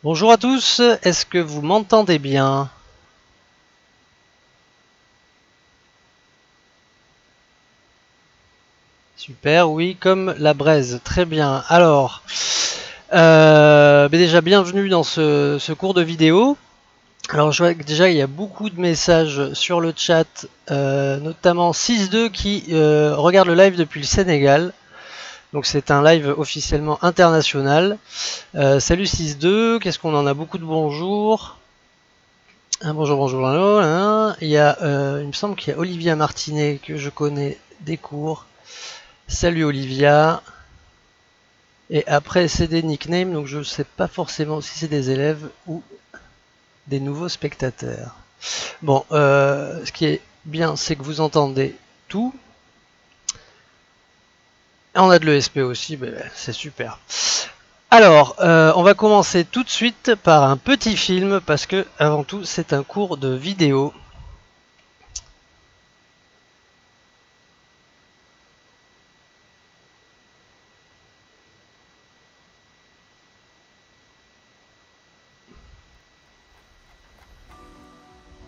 Bonjour à tous, est-ce que vous m'entendez bien? Super, oui, comme la braise, très bien. Alors, déjà bienvenue dans ce cours de vidéo. Alors je vois que déjà il y a beaucoup de messages sur le chat, notamment 6-2 qui regarde le live depuis le Sénégal. Donc c'est un live officiellement international. Salut 6-2, qu'est-ce qu'on en a? Beaucoup de bonjours. Bonjour, bonjour, bonjour. Il y a, il me semble qu'il y a Olivia Martinet que je connais des cours. Salut Olivia. Et après c'est des nicknames, donc je ne sais pas forcément si c'est des élèves ou des nouveaux spectateurs. Bon, ce qui est bien, c'est que vous entendez tout. On a de l'ESP aussi, c'est super. Alors, on va commencer tout de suite par un petit film parce que, avant tout, c'est un cours de vidéo.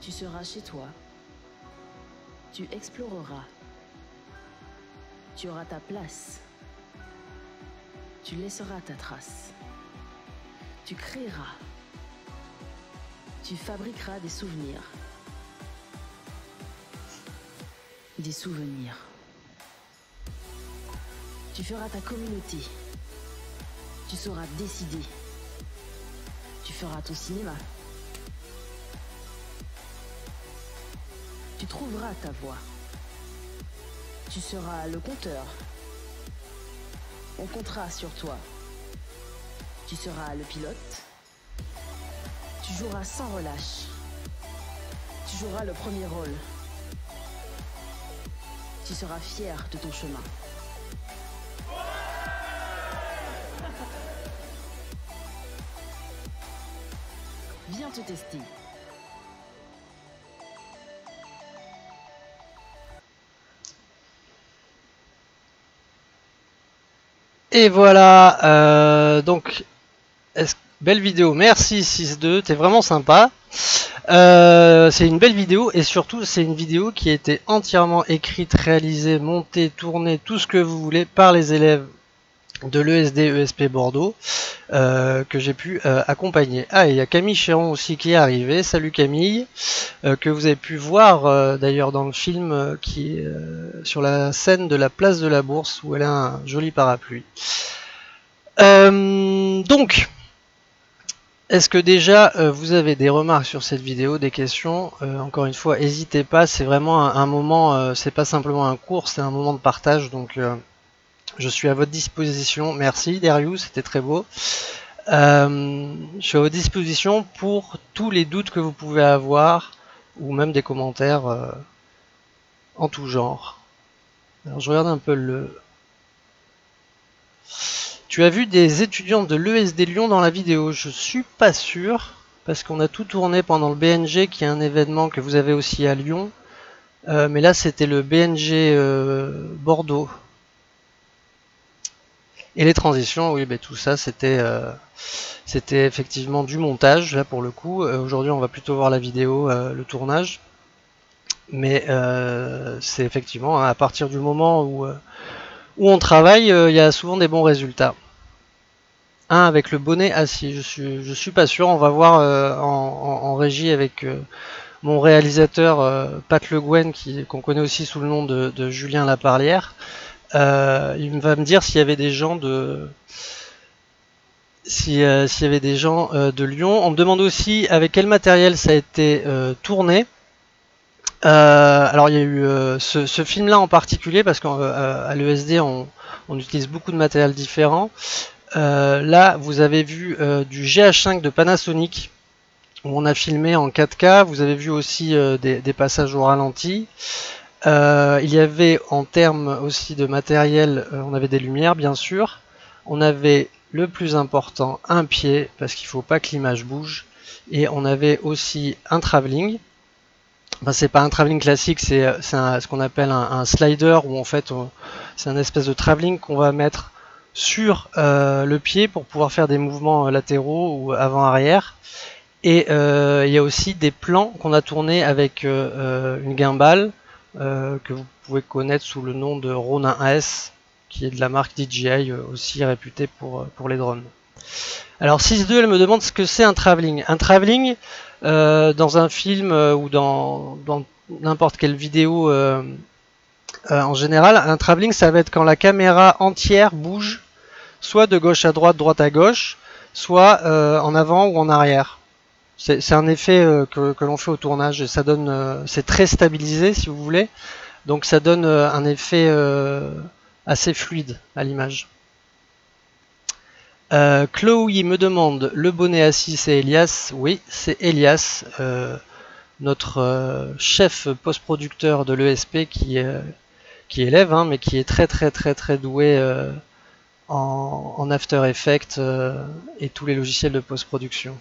Tu seras chez toi. Tu exploreras. Tu auras ta place. Tu laisseras ta trace. Tu créeras. Tu fabriqueras des souvenirs. Des souvenirs. Tu feras ta communauté. Tu sauras décider. Tu feras ton cinéma. Tu trouveras ta voix. Tu seras le compteur. On comptera sur toi. Tu seras le pilote. Tu joueras sans relâche. Tu joueras le premier rôle. Tu seras fier de ton chemin. Viens te tester. Et voilà, donc, belle vidéo, merci 6-2, t'es vraiment sympa. C'est une belle vidéo et surtout c'est une vidéo qui a été entièrement écrite, réalisée, montée, tournée, tout ce que vous voulez par les élèves de l'ESD ESP Bordeaux que j'ai pu accompagner. Ah, et il y a Camille Chéron aussi qui est arrivé. Salut Camille, que vous avez pu voir d'ailleurs dans le film qui est sur la scène de la place de la Bourse où elle a un joli parapluie. Donc, est-ce que déjà vous avez des remarques sur cette vidéo, des questions? Encore une fois, n'hésitez pas, c'est vraiment un moment, c'est pas simplement un cours, c'est un moment de partage, donc je suis à votre disposition. Merci Darius, c'était très beau. Je suis à votre disposition pour tous les doutes que vous pouvez avoir, ou même des commentaires en tout genre. Alors je regarde un peu le... Tu as vu des étudiants de l'ESD Lyon dans la vidéo? Je suis pas sûr, parce qu'on a tout tourné pendant le BNG, qui est un événement que vous avez aussi à Lyon. Mais là, c'était le BNG Bordeaux. Et les transitions, oui, tout ça, c'était effectivement du montage, là, pour le coup. Aujourd'hui, on va plutôt voir la vidéo, le tournage. Mais c'est effectivement, à partir du moment où on travaille, il y a souvent des bons résultats. Avec le bonnet assis, je suis pas sûr. On va voir en régie avec mon réalisateur Pat Le Guen, qu'on connaît aussi sous le nom de Julien Laparlière. Il va me dire s'il y avait des gens s'il y avait des gens de Lyon. On me demande aussi avec quel matériel ça a été tourné. Alors il y a eu ce film-là en particulier parce qu'à l'ESD on utilise beaucoup de matériel différent. Là vous avez vu du GH5 de Panasonic où on a filmé en 4K. Vous avez vu aussi des passages au ralenti. Il y avait en termes aussi de matériel, on avait des lumières bien sûr. On avait le plus important, un pied parce qu'il ne faut pas que l'image bouge. Et on avait aussi un travelling. Enfin, c'est pas un travelling classique, c'est ce qu'on appelle un slider où en fait c'est un espèce de travelling qu'on va mettre sur le pied pour pouvoir faire des mouvements latéraux ou avant-arrière. Et il y a aussi des plans qu'on a tournés avec une gimbal que vous pouvez connaître sous le nom de Ronin S, qui est de la marque DJI, aussi réputée pour les drones. Alors 6.2, elle me demande ce que c'est un travelling. Un travelling, dans un film ou dans n'importe quelle vidéo en général, un travelling, ça va être quand la caméra entière bouge, soit de gauche à droite, droite à gauche, soit en avant ou en arrière. C'est un effet que l'on fait au tournage et ça donne, c'est très stabilisé si vous voulez, donc ça donne un effet assez fluide à l'image. Chloé me demande, le bonnet assis c'est Elias? Oui, c'est Elias, notre chef post-producteur de l'ESP qui élève, hein, mais qui est très doué en After Effects et tous les logiciels de post-production.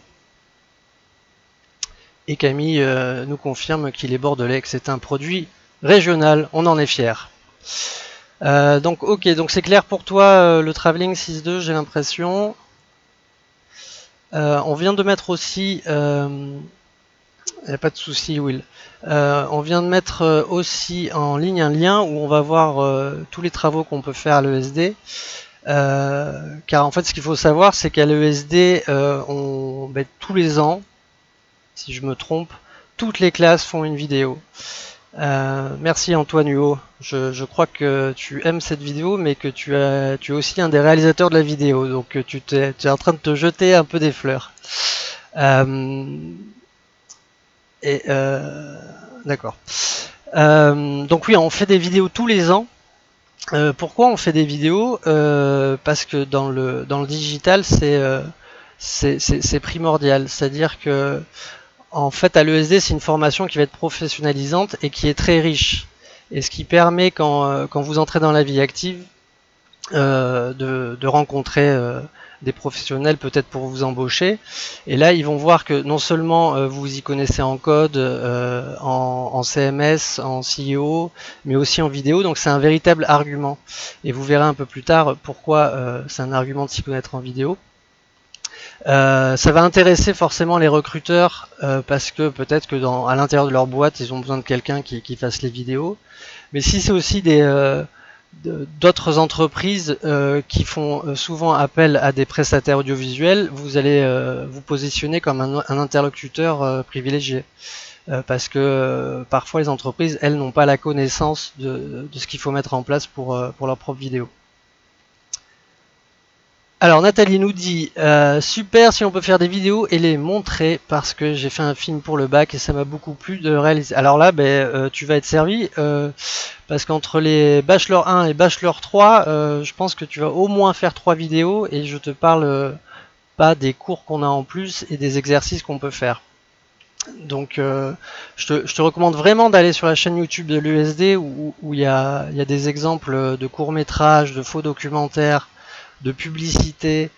Et Camille nous confirme qu'il est bordelais, que c'est un produit régional, on en est fier. Donc ok, donc c'est clair pour toi le travelling 6.2, j'ai l'impression. On vient de mettre aussi, il n'y a pas de souci Will, on vient de mettre aussi en ligne un lien où on va voir tous les travaux qu'on peut faire à l'ESD. Car en fait ce qu'il faut savoir c'est qu'à l'ESD tous les ans, si je me trompe, toutes les classes font une vidéo. Merci Antoine Huot, je crois que tu aimes cette vidéo mais que tu es aussi un des réalisateurs de la vidéo, donc tu es en train de te jeter un peu des fleurs. D'accord. Donc oui, on fait des vidéos tous les ans. Pourquoi on fait des vidéos? Parce que dans le digital c'est primordial, c'est-à-dire que en fait, à l'ESD, c'est une formation qui va être professionnalisante et qui est très riche. Et ce qui permet, quand vous entrez dans la vie active, de rencontrer des professionnels peut-être pour vous embaucher. Et là, ils vont voir que non seulement vous y connaissez en code, en CMS, en CEO, mais aussi en vidéo. Donc c'est un véritable argument. Et vous verrez un peu plus tard pourquoi c'est un argument de s'y connaître en vidéo. Ça va intéresser forcément les recruteurs parce que peut-être que à l'intérieur de leur boîte ils ont besoin de quelqu'un qui fasse les vidéos, mais si c'est aussi d'autres entreprises qui font souvent appel à des prestataires audiovisuels, vous allez vous positionner comme un interlocuteur privilégié parce que parfois les entreprises elles n'ont pas la connaissance de ce qu'il faut mettre en place pour leur propre vidéo. Alors Nathalie nous dit super si on peut faire des vidéos et les montrer parce que j'ai fait un film pour le bac et ça m'a beaucoup plu de réaliser. Alors là tu vas être servi parce qu'entre les Bachelor 1 et Bachelor 3 je pense que tu vas au moins faire 3 vidéos et je te parle pas des cours qu'on a en plus et des exercices qu'on peut faire. Donc je te recommande vraiment d'aller sur la chaîne YouTube de l'ESD où il y a des exemples de courts-métrages, de faux documentaires, de publicité,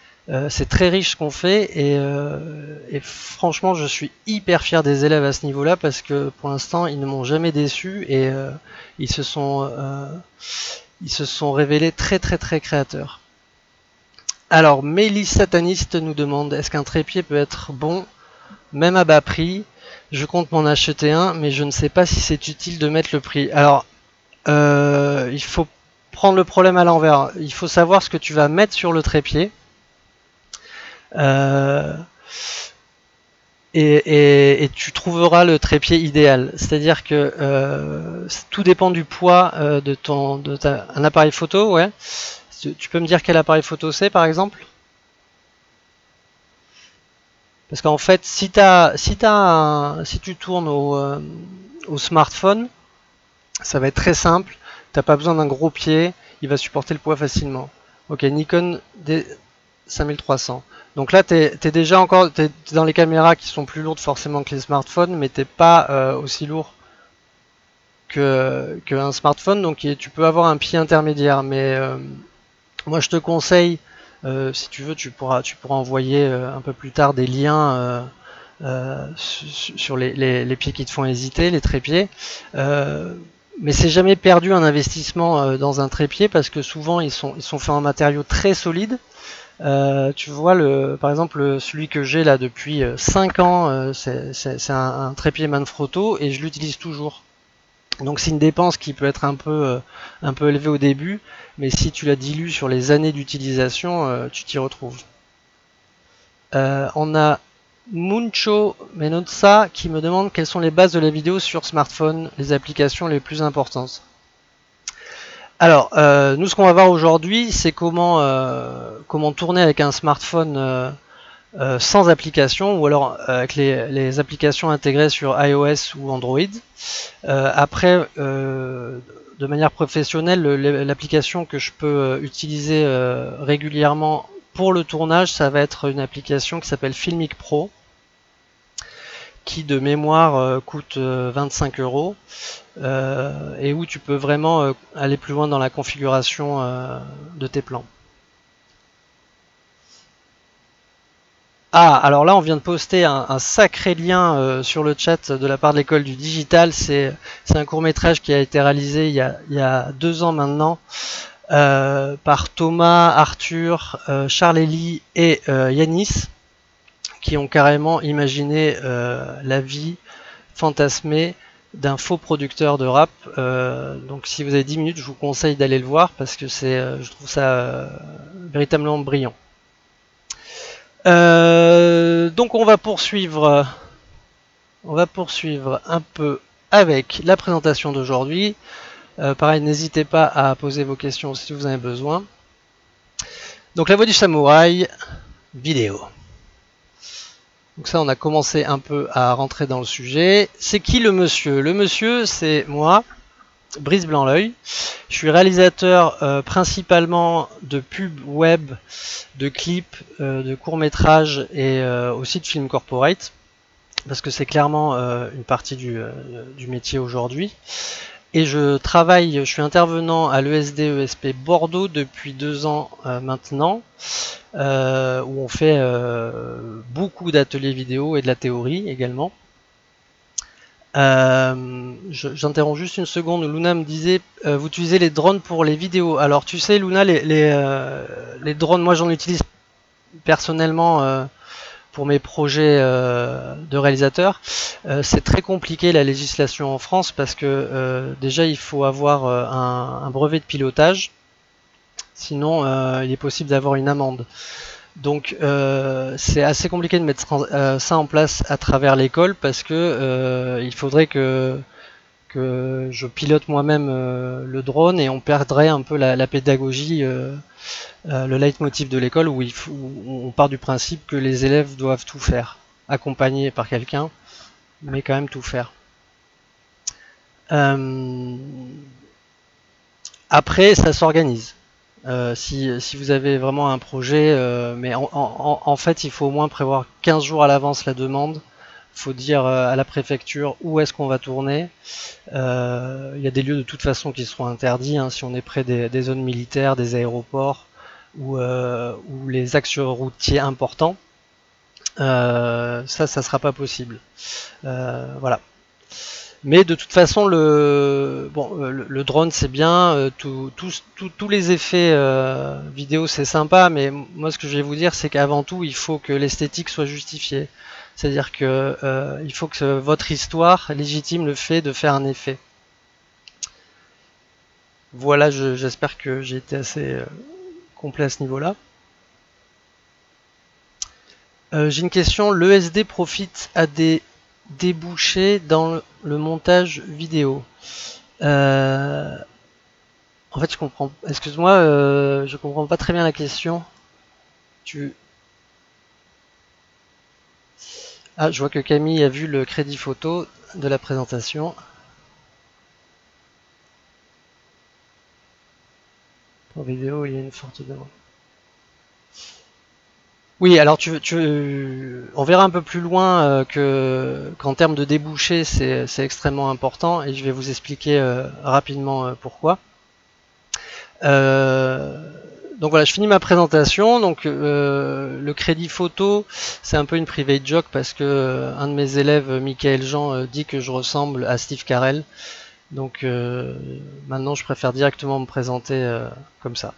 c'est très riche ce qu'on fait et franchement je suis hyper fier des élèves à ce niveau là parce que pour l'instant ils ne m'ont jamais déçu et ils se sont révélés très créateurs. Alors Mélis Sataniste nous demande est-ce qu'un trépied peut être bon même à bas prix? Je compte m'en acheter un mais je ne sais pas si c'est utile de mettre le prix. Alors il faut prendre le problème à l'envers. Il faut savoir ce que tu vas mettre sur le trépied. Et tu trouveras le trépied idéal. C'est-à-dire que tout dépend du poids de un appareil photo. Ouais. Tu peux me dire quel appareil photo c'est par exemple? Parce qu'en fait, si tu tournes au smartphone, ça va être très simple. T'as pas besoin d'un gros pied, il va supporter le poids facilement. Ok, Nikon D5300. Donc là, t'es déjà t'es dans les caméras qui sont plus lourdes forcément que les smartphones, mais t'es pas aussi lourd qu'un smartphone, donc tu peux avoir un pied intermédiaire. Mais moi, je te conseille, si tu veux, tu pourras envoyer un peu plus tard des liens sur les pieds qui te font hésiter, les trépieds. Mais c'est jamais perdu un investissement dans un trépied parce que souvent ils sont faits en matériaux très solides. Tu vois, par exemple, celui que j'ai là depuis 5 ans, c'est un trépied Manfrotto et je l'utilise toujours. Donc c'est une dépense qui peut être un peu élevée au début, mais si tu la dilues sur les années d'utilisation, tu t'y retrouves. On a Muncho Menozza qui me demande quelles sont les bases de la vidéo sur smartphone, les applications les plus importantes. Alors, nous ce qu'on va voir aujourd'hui, c'est comment tourner avec un smartphone sans application, ou alors avec les applications intégrées sur iOS ou Android. Après, de manière professionnelle, l'application que je peux utiliser régulièrement pour le tournage, ça va être une application qui s'appelle Filmic Pro, qui de mémoire coûte 25 € et où tu peux vraiment aller plus loin dans la configuration de tes plans. Ah, alors là on vient de poster un sacré lien sur le chat de la part de l'école du digital. C'est un court-métrage qui a été réalisé il y a 2 ans maintenant par Thomas, Arthur, Charles-Élie et Yanis, qui ont carrément imaginé la vie fantasmée d'un faux producteur de rap. Donc si vous avez 10 minutes, je vous conseille d'aller le voir parce que je trouve ça véritablement brillant. Donc on va poursuivre un peu avec la présentation d'aujourd'hui. Pareil, n'hésitez pas à poser vos questions si vous en avez besoin. Donc la voix du samouraï, vidéo. Donc ça, on a commencé un peu à rentrer dans le sujet. C'est qui le monsieur? Le monsieur, c'est moi, Brice Blanc-L'Oeil. Je suis réalisateur principalement de pubs web, de clips, de courts-métrages et aussi de films corporate, parce que c'est clairement une partie du métier aujourd'hui. Et je suis intervenant à l'ESD-ESP Bordeaux depuis 2 ans maintenant, où on fait beaucoup d'ateliers vidéo et de la théorie également. J'interromps juste une seconde. Luna me disait vous utilisez les drones pour les vidéos. Alors tu sais Luna, les drones, moi j'en utilise personnellement pour mes projets de réalisateur. C'est très compliqué la législation en France parce que déjà il faut avoir un brevet de pilotage, sinon il est possible d'avoir une amende. Donc c'est assez compliqué de mettre ça en place à travers l'école parce que il faudrait que je pilote moi-même le drone et on perdrait un peu la pédagogie, le leitmotiv de l'école où on part du principe que les élèves doivent tout faire, accompagnés par quelqu'un, mais quand même tout faire. Après, ça s'organise. Si vous avez vraiment un projet, mais en fait, il faut au moins prévoir 15 jours à l'avance la demande. Il faut dire à la préfecture où est-ce qu'on va tourner. Il y a des lieux de toute façon qui seront interdits, hein, si on est près des zones militaires, des aéroports ou les axes routiers importants. Ça sera pas possible. Voilà. Mais de toute façon, le drone c'est bien, tous les effets vidéo c'est sympa, mais moi ce que je vais vous dire c'est qu'avant tout il faut que l'esthétique soit justifiée. C'est-à-dire que il faut que votre histoire légitime le fait de faire un effet. Voilà, j'espère que j'ai été assez complet à ce niveau-là. J'ai une question, l'ESD profite à des débouchés dans le montage vidéo. En fait, je comprends. Excuse-moi, je comprends pas très bien la question. Ah, je vois que Camille a vu le crédit photo de la présentation. Pour vidéo, il y a une forte demande. Oui, alors on verra un peu plus loin qu'en termes de débouchés, c'est extrêmement important et je vais vous expliquer rapidement pourquoi. Donc voilà, je finis ma présentation. Donc le crédit photo, c'est un peu une private joke parce que un de mes élèves, Michael Jean, dit que je ressemble à Steve Carell. Donc maintenant je préfère directement me présenter comme ça.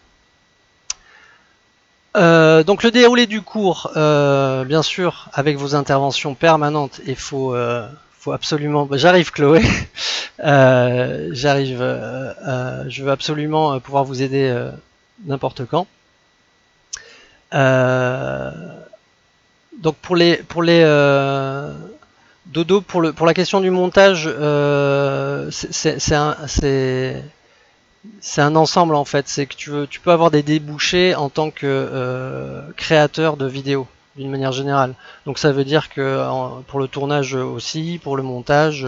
Donc le déroulé du cours, bien sûr, avec vos interventions permanentes, il faut absolument. J'arrive, Chloé. J'arrive. Je veux absolument pouvoir vous aider n'importe quand. Donc pour les Dodo, pour la question du montage, c'est un ensemble en fait. C'est que tu peux avoir des débouchés en tant que créateur de vidéos d'une manière générale. Donc ça veut dire que pour le tournage aussi, pour le montage,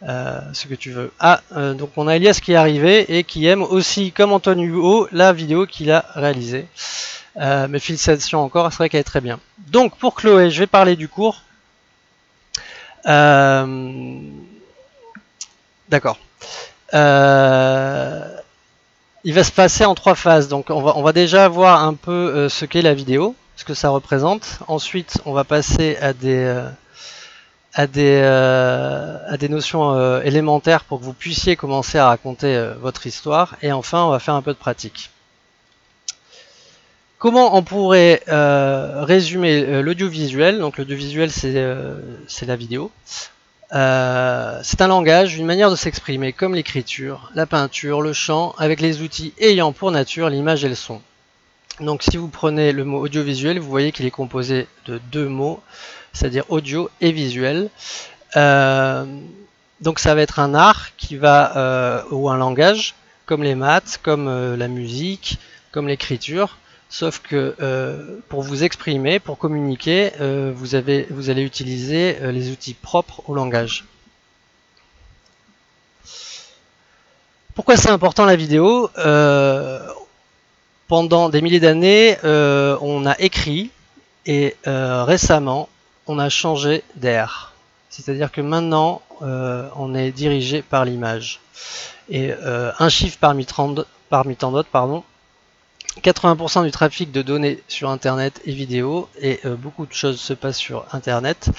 ce que tu veux. Donc on a Elias qui est arrivé et qui aime aussi, comme Antoine Hugo, la vidéo qu'il a réalisée. Mes félicitations encore, c'est vrai qu'elle est très bien. Donc pour Chloé, je vais parler du cours. D'accord. Il va se passer en 3 phases. Donc on va déjà voir un peu ce qu'est la vidéo, ce que ça représente. Ensuite, on va passer à des notions élémentaires pour que vous puissiez commencer à raconter votre histoire. Et enfin, on va faire un peu de pratique. Comment on pourrait résumer l'audiovisuel? Donc l'audiovisuel, c'est la vidéo. C'est un langage, une manière de s'exprimer comme l'écriture, la peinture, le chant, avec les outils ayant pour nature l'image et le son. Donc si vous prenez le mot audiovisuel, vous voyez qu'il est composé de 2 mots, c'est-à-dire audio et visuel. Donc ça va être un art qui va, ou un langage, comme les maths, comme la musique, comme l'écriture. Sauf que pour vous exprimer, pour communiquer, vous allez utiliser les outils propres au langage. Pourquoi c'est important la vidéo? Pendant des milliers d'années, on a écrit et récemment, on a changé d'air. C'est-à-dire que maintenant, on est dirigé par l'image. Et un chiffre parmi tant d'autres, pardon. 80% du trafic de données sur Internet est vidéo et beaucoup de choses se passent sur Internet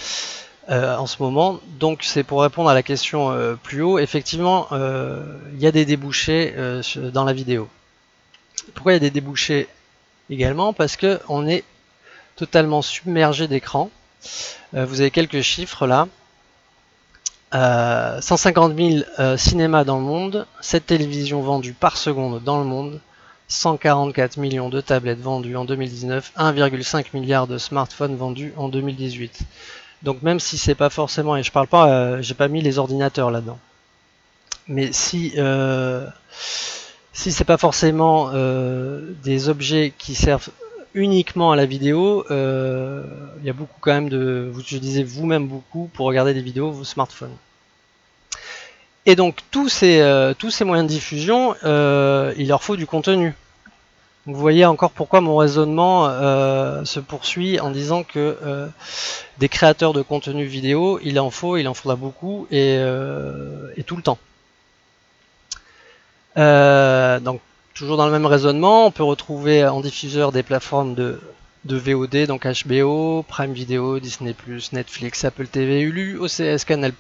en ce moment. Donc c'est pour répondre à la question plus haut. Effectivement, il y a des débouchés dans la vidéo. Pourquoi il y a des débouchés également? Parce qu'on est totalement submergé d'écran. Vous avez quelques chiffres là. 150 000 cinémas dans le monde, 7 télévisions vendues par seconde dans le monde, 144 millions de tablettes vendues en 2019, 1,5 milliard de smartphones vendus en 2018. Donc même si c'est pas forcément, et je parle pas, j'ai pas mis les ordinateurs là-dedans, mais si c'est pas forcément des objets qui servent uniquement à la vidéo, il y a beaucoup quand même de, vous utilisez vous-même beaucoup pour regarder des vidéos vos smartphones. Et donc tous ces moyens de diffusion, il leur faut du contenu. Vous voyez encore pourquoi mon raisonnement se poursuit en disant que des créateurs de contenu vidéo, il en faudra beaucoup et tout le temps. Donc toujours dans le même raisonnement, on peut retrouver en diffuseur des plateformes de VOD, donc HBO, Prime Video, Disney+, Netflix, Apple TV, Hulu, OCS, Canal+.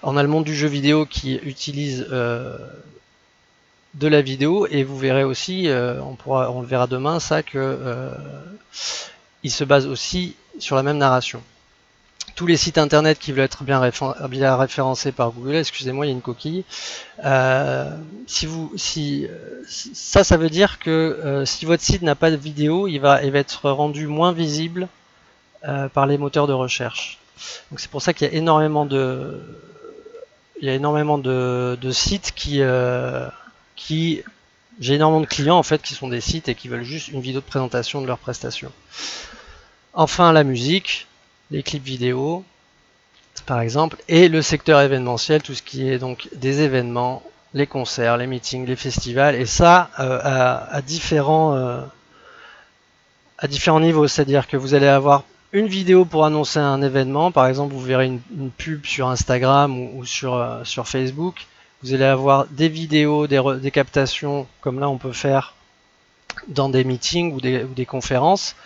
On a le monde du jeu vidéo qui utilise de la vidéo et vous verrez aussi, on le verra demain, ça que il se base aussi sur la même narration. Tous les sites internet qui veulent être bien référencés par Google, excusez-moi, il y a une coquille. Ça veut dire que si votre site n'a pas de vidéo, il va être rendu moins visible par les moteurs de recherche. Donc c'est pour ça qu'il y a énormément de sites j'ai énormément de clients en fait qui sont des sites et qui veulent juste une vidéo de présentation de leurs prestations. Enfin la musique, les clips vidéo par exemple, et le secteur événementiel, tout ce qui est donc des événements, les concerts, les meetings, les festivals, et ça à différents niveaux, c'est-à-dire que vous allez avoir une vidéo pour annoncer un événement, par exemple vous verrez une pub sur Instagram ou sur Facebook, vous allez avoir des vidéos, des captations, comme là on peut faire dans des meetings ou des conférences.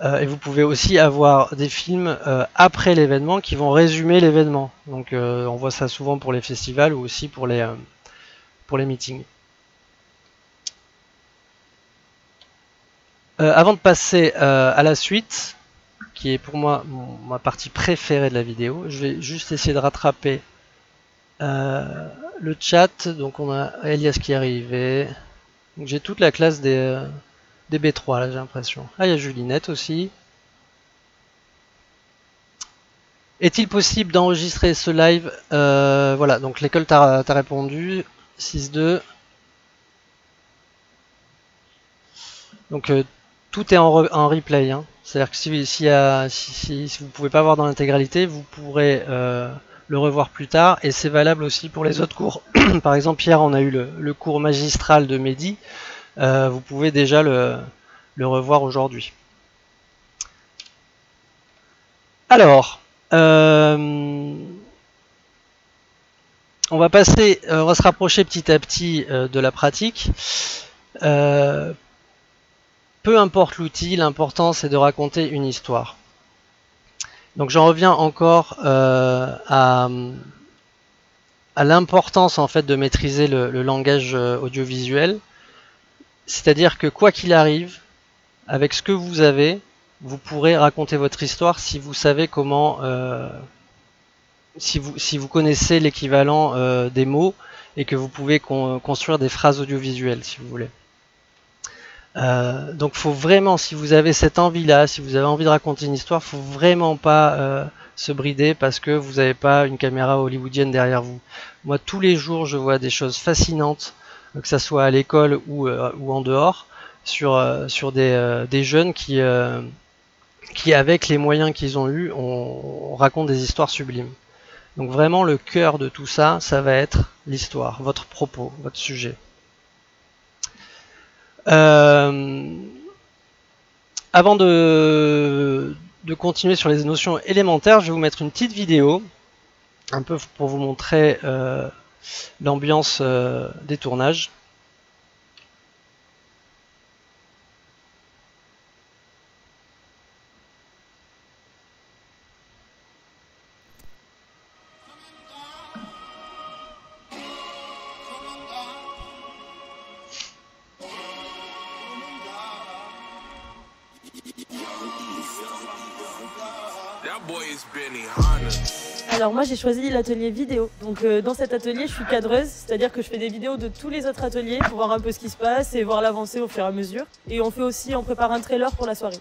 Et vous pouvez aussi avoir des films après l'événement qui vont résumer l'événement. Donc on voit ça souvent pour les festivals ou aussi pour les meetings. Avant de passer à la suite, qui est pour moi ma partie préférée de la vidéo, je vais juste essayer de rattraper le chat. Donc on a Elias qui est arrivé. J'ai toute la classe des B3 là, j'ai l'impression. Ah, il y a Julinette aussi. Est-il possible d'enregistrer ce live? Voilà, donc l'école t'a répondu. 6-2. Donc tout est en replay. Hein. C'est-à-dire que si vous ne pouvez pas voir dans l'intégralité, vous pourrez le revoir plus tard. Et c'est valable aussi pour les autres cours. Par exemple, hier, on a eu le cours magistral de Mehdi. Vous pouvez déjà le revoir aujourd'hui. Alors, on va se rapprocher petit à petit de la pratique. Peu importe l'outil, l'important c'est de raconter une histoire. Donc j'en reviens encore à l'importance en fait de maîtriser le langage audiovisuel. C'est-à-dire que quoi qu'il arrive, avec ce que vous avez, vous pourrez raconter votre histoire si vous savez comment, si vous connaissez l'équivalent des mots et que vous pouvez construire des phrases audiovisuelles si vous voulez. Donc faut vraiment, si vous avez cette envie-là, si vous avez envie de raconter une histoire, faut vraiment pas se brider parce que vous n'avez pas une caméra hollywoodienne derrière vous. Moi tous les jours je vois des choses fascinantes, que ça soit à l'école ou en dehors, sur des jeunes qui avec les moyens qu'ils ont eus, on raconte des histoires sublimes. Donc vraiment le cœur de tout ça, ça va être l'histoire, votre propos, votre sujet. Avant de continuer sur les notions élémentaires, je vais vous mettre une petite vidéo, un peu pour vous montrer l'ambiance des tournages. Alors moi j'ai choisi l'atelier vidéo, donc dans cet atelier je suis cadreuse, c'est-à-dire que je fais des vidéos de tous les autres ateliers pour voir un peu ce qui se passe et voir l'avancée au fur et à mesure. Et on prépare un trailer pour la soirée.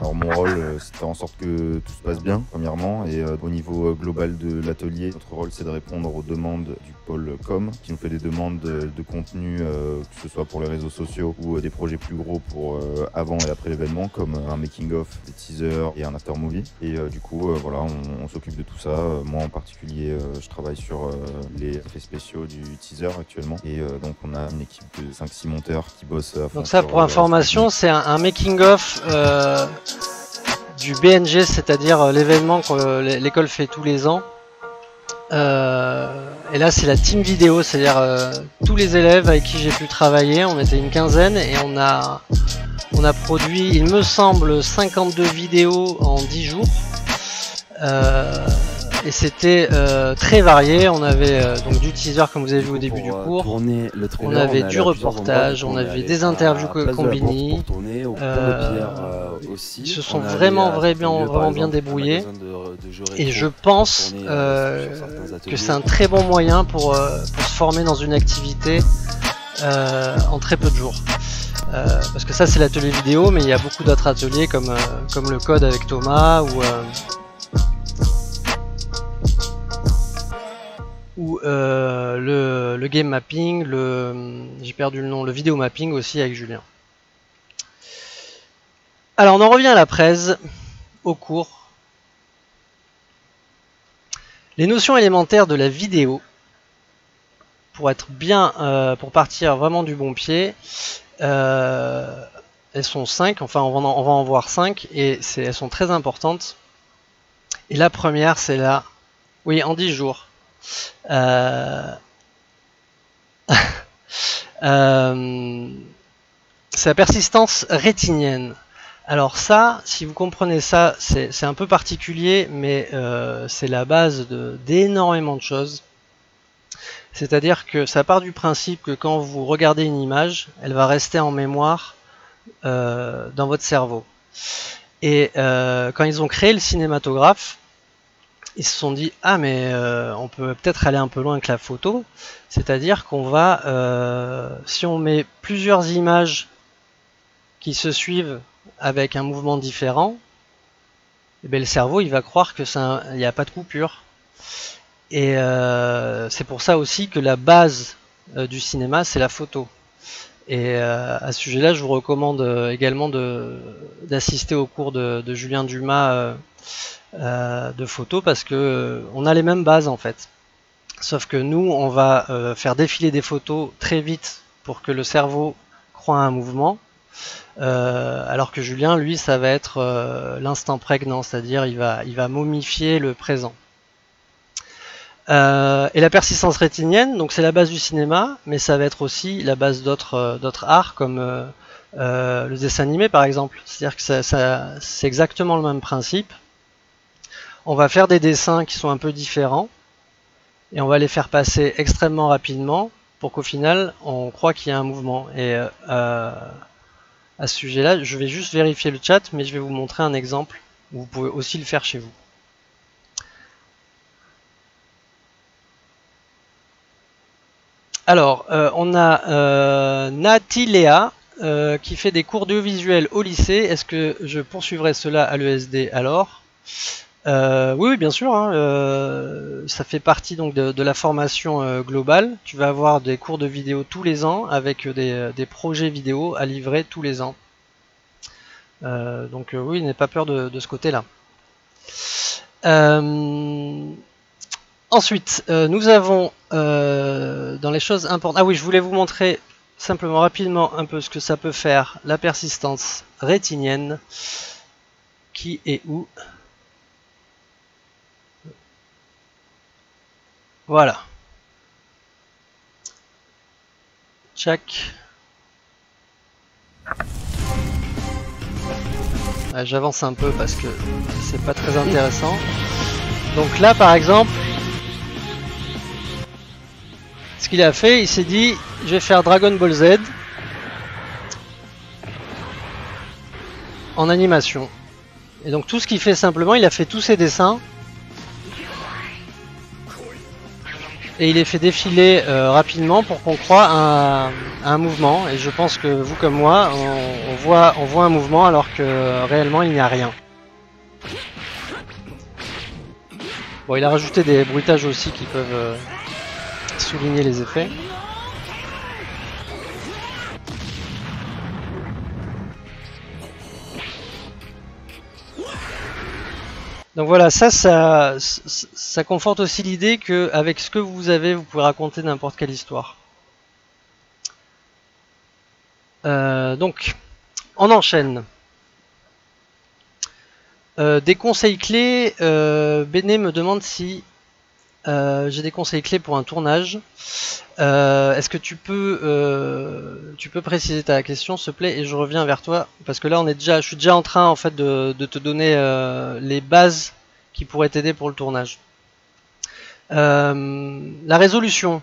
Alors mon rôle, c'est de faire en sorte que tout se passe bien, premièrement, et au niveau global de l'atelier, notre rôle c'est de répondre aux demandes du pôle com, qui nous fait des demandes de contenu, que ce soit pour les réseaux sociaux ou des projets plus gros pour avant et après l'événement, comme un making-of, des teasers et un after-movie. Et du coup, voilà, on s'occupe de tout ça. Moi en particulier, je travaille sur les effets spéciaux du teaser actuellement, et donc on a une équipe de 5-6 monteurs qui bossent à fond. Donc ça, pour information, c'est un making-of du BNG, c'est-à-dire l'événement que l'école fait tous les ans. Et là c'est la team vidéo, c'est-à-dire tous les élèves avec qui j'ai pu travailler, on était une quinzaine et on a produit, il me semble, 52 vidéos en 10 jours. Et c'était très varié. On avait donc du teaser comme vous avez vu au début du cours, on avait du reportage, on avait des interviews combinées. Ils se sont vraiment bien débrouillés et je pense que c'est un très bon moyen pour se former dans une activité en très peu de jours. Parce que ça c'est l'atelier vidéo, mais il y a beaucoup d'autres ateliers comme le code avec Thomas ou le game mapping, j'ai perdu le nom, le vidéo mapping aussi avec Julien. Alors on en revient à la presse, au cours. Les notions élémentaires de la vidéo, pour être bien, pour partir vraiment du bon pied, elles sont 5, enfin on va en voir 5 et elles sont très importantes. Et la première c'est la Oui, en 10 jours. Euh, c'est la persistance rétinienne. Alors ça, si vous comprenez ça, c'est un peu particulier, mais c'est la base d'énormément de choses. C'est-à-dire que ça part du principe que quand vous regardez une image, elle va rester en mémoire dans votre cerveau. Et quand ils ont créé le cinématographe, ils se sont dit ah mais on peut peut-être aller un peu loin que la photo, c'est-à-dire qu'on va, si on met plusieurs images qui se suivent avec un mouvement différent, eh bien, le cerveau il va croire que il n'y a pas de coupure. Et c'est pour ça aussi que la base du cinéma c'est la photo. Et à ce sujet-là, je vous recommande également d'assister au cours de Julien Dumas de photo parce que on a les mêmes bases en fait. Sauf que nous, on va faire défiler des photos très vite pour que le cerveau croie à un mouvement. Alors que Julien, lui, ça va être l'instant prégnant, c'est-à-dire il va momifier le présent. Et la persistance rétinienne, donc c'est la base du cinéma, mais ça va être aussi la base d'autres arts comme le dessin animé par exemple. C'est-à-dire que c'est exactement le même principe. On va faire des dessins qui sont un peu différents et on va les faire passer extrêmement rapidement pour qu'au final on croit qu'il y a un mouvement. Et à ce sujet-là, je vais juste vérifier le chat, mais je vais vous montrer un exemple où vous pouvez aussi le faire chez vous. Alors, on a Natilea qui fait des cours d'audiovisuel au lycée. Est-ce que je poursuivrai cela à l'ESD alors? Oui, bien sûr. Hein, ça fait partie donc de la formation globale. Tu vas avoir des cours de vidéo tous les ans avec des projets vidéo à livrer tous les ans. Donc oui, n'aie pas peur de ce côté-là. Ensuite, nous avons dans les choses importantes... Ah oui, je voulais vous montrer simplement rapidement un peu ce que ça peut faire, la persistance rétinienne, qui est où? Voilà. Tchac. Ah, j'avance un peu parce que c'est pas très intéressant. Donc là, par exemple, ce qu'il a fait, il s'est dit, je vais faire Dragon Ball Z en animation. Et donc tout ce qu'il fait simplement, il a fait tous ses dessins et il les fait défiler rapidement pour qu'on croie à un mouvement. Et je pense que vous comme moi, on voit un mouvement alors que réellement il n'y a rien. Bon, il a rajouté des bruitages aussi qui peuvent souligner les effets. Donc voilà, ça conforte aussi l'idée qu'avec ce que vous avez, vous pouvez raconter n'importe quelle histoire. Donc, on enchaîne. Des conseils clés. Béné me demande si j'ai des conseils clés pour un tournage. Est-ce que tu peux préciser ta question, s'il te plaît, et je reviens vers toi parce que là je suis déjà en train en fait de te donner les bases qui pourraient t'aider pour le tournage. La résolution,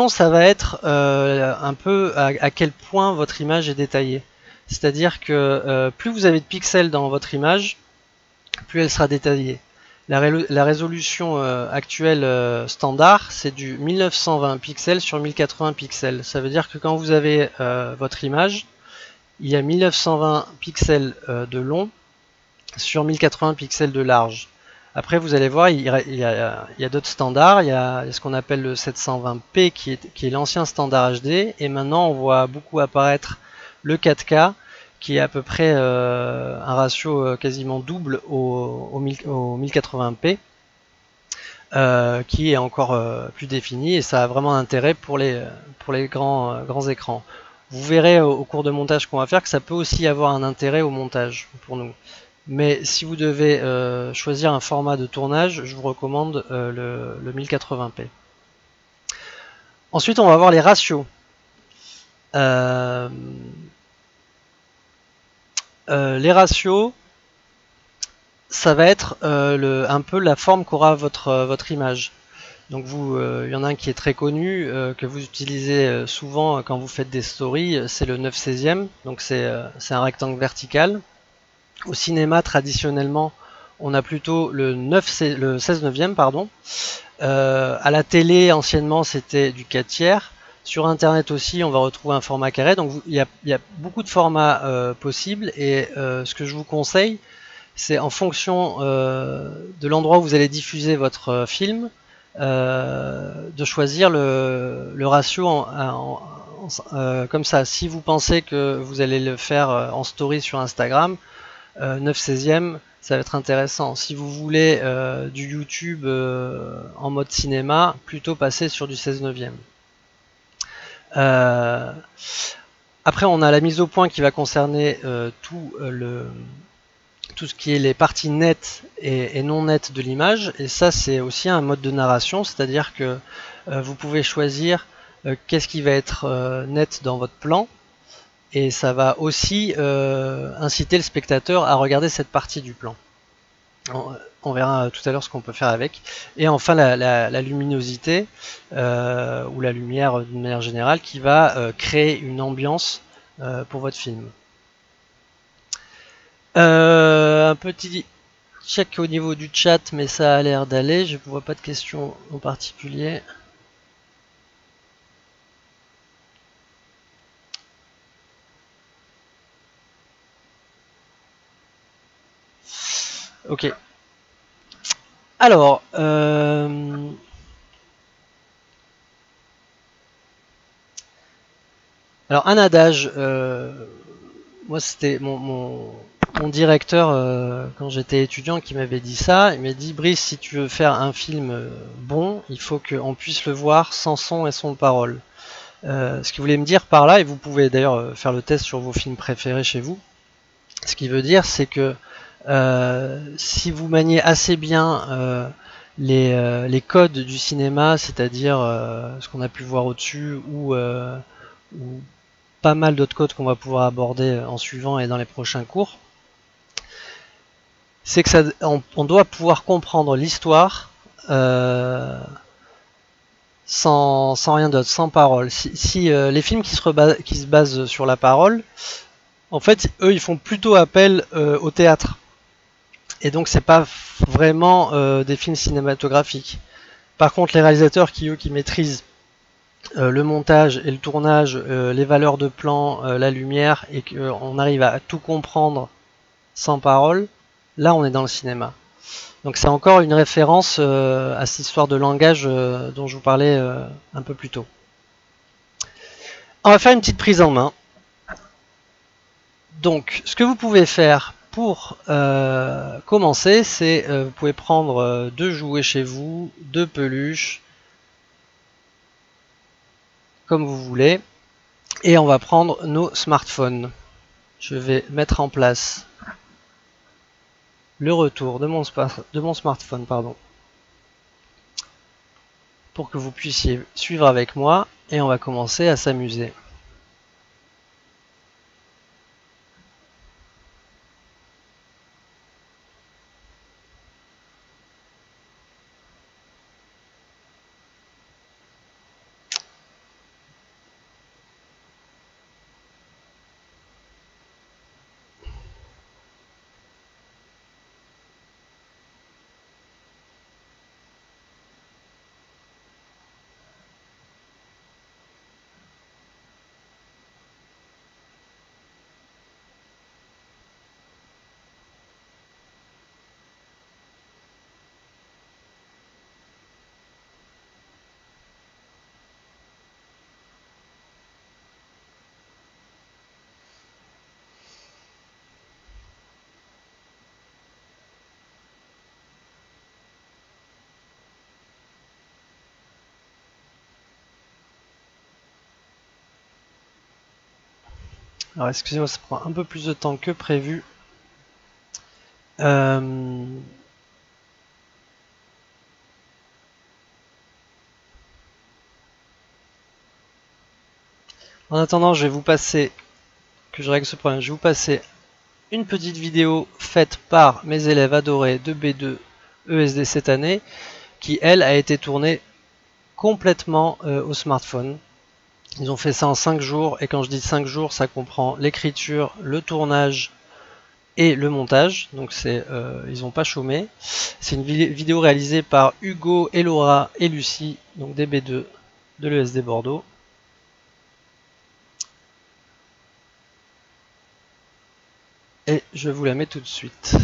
ça va être un peu à quel point votre image est détaillée. C'est-à-dire que plus vous avez de pixels dans votre image, plus elle sera détaillée. La résolution actuelle standard, c'est du 1920 pixels sur 1080 pixels. Ça veut dire que quand vous avez votre image, il y a 1920 pixels de long sur 1080 pixels de large. Après, vous allez voir, il y a d'autres standards. Il y a ce qu'on appelle le 720p qui est l'ancien standard HD. Et maintenant, on voit beaucoup apparaître le 4K qui est à peu près un ratio quasiment double au 1080p, qui est encore plus défini, et ça a vraiment un intérêt pour les grands écrans. Vous verrez au cours de montage qu'on va faire que ça peut aussi avoir un intérêt au montage pour nous. Mais si vous devez choisir un format de tournage, je vous recommande le 1080p. Ensuite, on va voir les ratios. Les ratios, ça va être un peu la forme qu'aura votre image. Donc il y en a un qui est très connu, que vous utilisez souvent quand vous faites des stories, c'est le 9/16e, donc c'est un rectangle vertical. Au cinéma, traditionnellement, on a plutôt le 16/9e, pardon. À la télé, anciennement, c'était du 4/3. Sur Internet aussi, on va retrouver un format carré. Donc il y a beaucoup de formats possibles, et ce que je vous conseille, c'est en fonction de l'endroit où vous allez diffuser votre film, de choisir le ratio comme ça. Si vous pensez que vous allez le faire en story sur Instagram, 9/16e, ça va être intéressant. Si vous voulez du YouTube en mode cinéma, plutôt passer sur du 16/9e. Après, on a la mise au point qui va concerner tout ce qui est les parties nettes et non nettes de l'image, et ça c'est aussi un mode de narration, c'est-à-dire que vous pouvez choisir qu'est-ce qui va être net dans votre plan, et ça va aussi inciter le spectateur à regarder cette partie du plan. On verra tout à l'heure ce qu'on peut faire avec. Et enfin la luminosité, ou la lumière d'une manière générale, qui va créer une ambiance pour votre film. Un petit check au niveau du chat, mais ça a l'air d'aller. Je ne vois pas de questions en particulier. Ok. Alors, un adage, moi c'était mon directeur quand j'étais étudiant qui m'avait dit ça. Il m'a dit: Brice, si tu veux faire un film bon, il faut qu'on puisse le voir sans son et sans parole. Ce qu'il voulait me dire par là, et vous pouvez d'ailleurs faire le test sur vos films préférés chez vous, ce qu'il veut dire, c'est que si vous maniez assez bien les codes du cinéma, c'est-à-dire ce qu'on a pu voir au-dessus, ou pas mal d'autres codes qu'on va pouvoir aborder en suivant et dans les prochains cours, c'est que on doit pouvoir comprendre l'histoire sans rien d'autre, sans parole. Si les films qui se basent sur la parole, en fait, eux, ils font plutôt appel au théâtre. Et donc, c'est pas vraiment des films cinématographiques. Par contre, les réalisateurs qui maîtrisent le montage et le tournage, les valeurs de plan, la lumière, et qu'on arrive à tout comprendre sans parole, là, on est dans le cinéma. Donc, c'est encore une référence à cette histoire de langage dont je vous parlais un peu plus tôt. On va faire une petite prise en main. Donc, ce que vous pouvez faire pour commencer, c'est vous pouvez prendre 2 jouets chez vous, 2 peluches, comme vous voulez, et on va prendre nos smartphones. Je vais mettre en place le retour de mon smartphone, pardon, pour que vous puissiez suivre avec moi, et on va commencer à s'amuser. Alors excusez-moi, ça prend un peu plus de temps que prévu. En attendant, je vais vous passer, que je règle ce problème, je vais vous passer une petite vidéo faite par mes élèves adorés de B2 ESD cette année, qui elle a été tournée complètement au smartphone. Ils ont fait ça en 5 jours, et quand je dis 5 jours, ça comprend l'écriture, le tournage et le montage, donc ils n'ont pas chômé. C'est une vidéo réalisée par Hugo, Laura et Lucie, donc des B2 de l'ESD Bordeaux. Et je vous la mets tout de suite.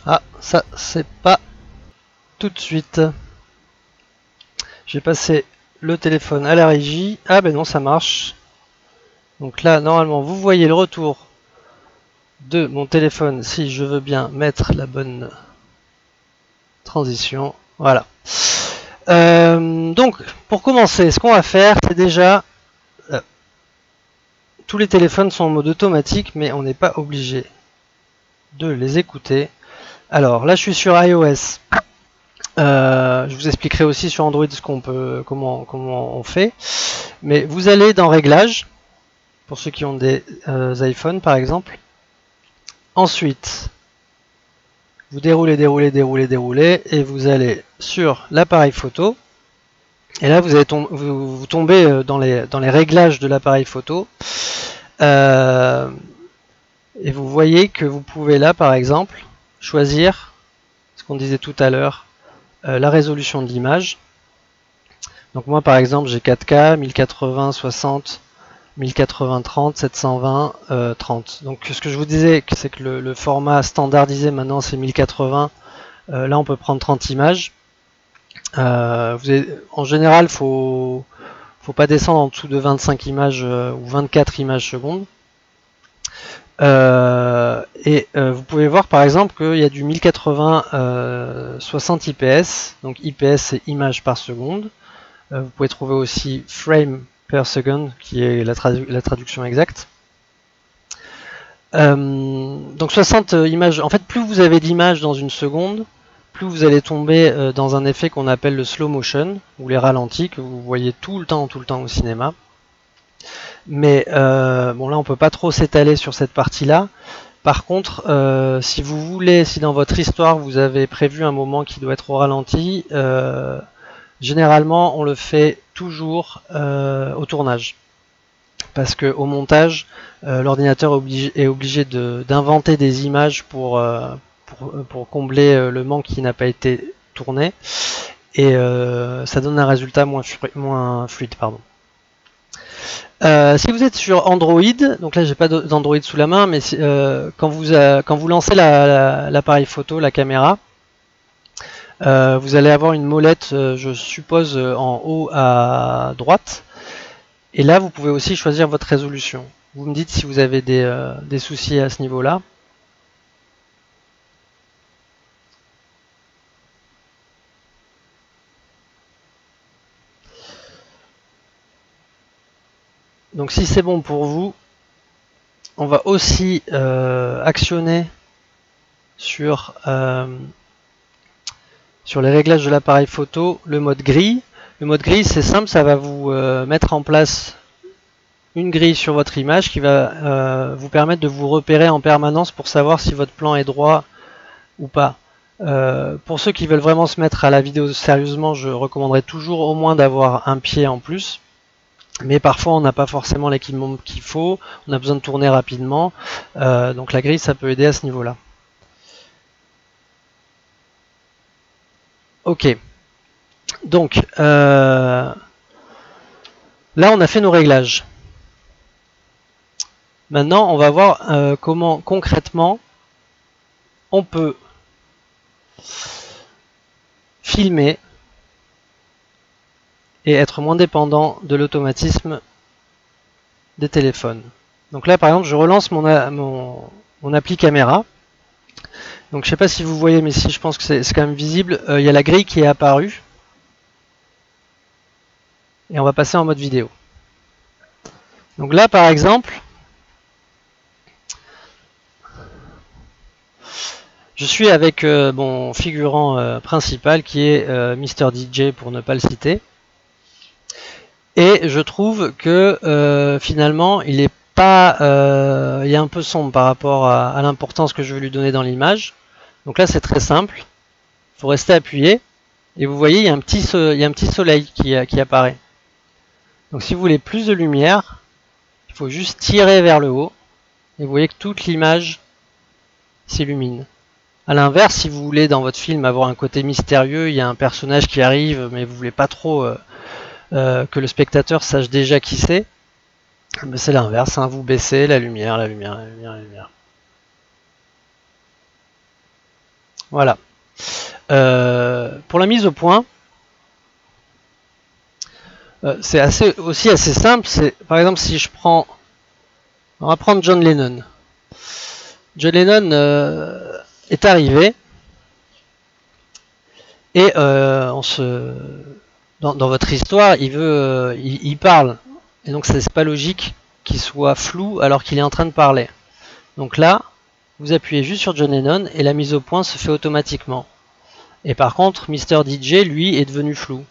Ah, ça c'est pas tout de suite. J'ai passé le téléphone à la régie. Ah ben non, ça marche. Donc là, normalement, vous voyez le retour de mon téléphone si je veux bien mettre la bonne transition. Voilà. Donc, pour commencer, ce qu'on va faire, c'est déjà... tous les téléphones sont en mode automatique, mais on n'est pas obligé de les écouter. Alors là, je suis sur iOS. Je vous expliquerai aussi sur Android ce qu'on peut, comment on fait. Mais vous allez dans Réglages, pour ceux qui ont des iPhones par exemple. Ensuite, vous déroulez, et vous allez sur l'appareil photo. Et là, vous tombez dans les réglages de l'appareil photo. Et vous voyez que vous pouvez là, par exemple, choisir ce qu'on disait tout à l'heure, la résolution de l'image. Donc moi par exemple j'ai 4K, 1080, 60, 1080, 30, 720, 30. Donc ce que je vous disais, c'est que le format standardisé maintenant c'est 1080. Là on peut prendre 30 images. En général faut pas descendre en dessous de 25 images ou 24 images secondes. Vous pouvez voir par exemple qu'il y a du 1080 60 IPS, donc IPS c'est images par seconde. Vous pouvez trouver aussi frame per second qui est la traduction exacte. Donc 60 images, en fait plus vous avez d'images dans une seconde, plus vous allez tomber dans un effet qu'on appelle le slow motion, ou les ralentis que vous voyez tout le temps au cinéma. Mais bon là on peut pas trop s'étaler sur cette partie là. Par contre si dans votre histoire vous avez prévu un moment qui doit être au ralenti, généralement on le fait toujours au tournage, parce que au montage l'ordinateur est obligé d'inventer des images pour combler le manque qui n'a pas été tourné, et ça donne un résultat moins fluide, pardon. Si vous êtes sur Android, donc là j'ai pas d'Android sous la main, mais quand vous lancez l'appareil photo, la caméra, vous allez avoir une molette, je suppose, en haut à droite, et là vous pouvez aussi choisir votre résolution. Vous me dites si vous avez des soucis à ce niveau-là. Donc si c'est bon pour vous, on va aussi actionner sur les réglages de l'appareil photo le mode grille. Le mode grille c'est simple, ça va vous mettre en place une grille sur votre image qui va vous permettre de vous repérer en permanence pour savoir si votre plan est droit ou pas. Pour ceux qui veulent vraiment se mettre à la vidéo sérieusement, je recommanderais toujours au moins d'avoir un pied en plus. mais parfois on n'a pas forcément l'équipement qu'il faut, on a besoin de tourner rapidement, donc la grille ça peut aider à ce niveau-là. Ok, donc là on a fait nos réglages. Maintenant on va voir comment concrètement on peut filmer et être moins dépendant de l'automatisme des téléphones. Donc là par exemple je relance mon appli caméra. Donc je sais pas si vous voyez, mais si je pense que c'est quand même visible, il y a la grille qui est apparue. Et on va passer en mode vidéo. Donc là par exemple, je suis avec mon figurant principal qui est Mr DJ pour ne pas le citer. Et je trouve que finalement il est pas, il est un peu sombre par rapport à l'importance que je veux lui donner dans l'image. Donc là c'est très simple, il faut rester appuyé et vous voyez il y a un petit soleil qui apparaît. Donc si vous voulez plus de lumière, il faut juste tirer vers le haut et vous voyez que toute l'image s'illumine. A l'inverse, si vous voulez dans votre film avoir un côté mystérieux, il y a un personnage qui arrive mais vous voulez pas trop que le spectateur sache déjà qui c'est, c'est l'inverse, hein, vous baissez la lumière, la lumière, la lumière, la lumière. Voilà. Pour la mise au point, c'est aussi assez simple. Par exemple, si je prends, on va prendre John Lennon. John Lennon est arrivé et dans votre histoire, il parle. Et donc c'est pas logique qu'il soit flou alors qu'il est en train de parler. Donc là, vous appuyez juste sur John Lennon et la mise au point se fait automatiquement. Et par contre, Mr DJ, lui, est devenu flou.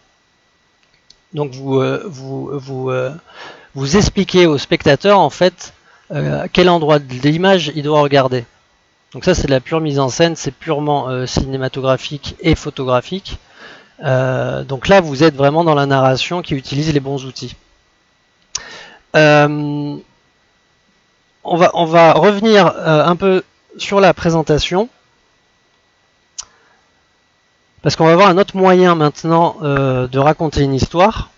Donc vous expliquez au spectateur en fait quel endroit de l'image il doit regarder. Donc ça c'est de la pure mise en scène, c'est purement cinématographique et photographique. Donc là vous êtes vraiment dans la narration qui utilise les bons outils. On va revenir un peu sur la présentation. Parce qu'on va voir un autre moyen maintenant de raconter une histoire.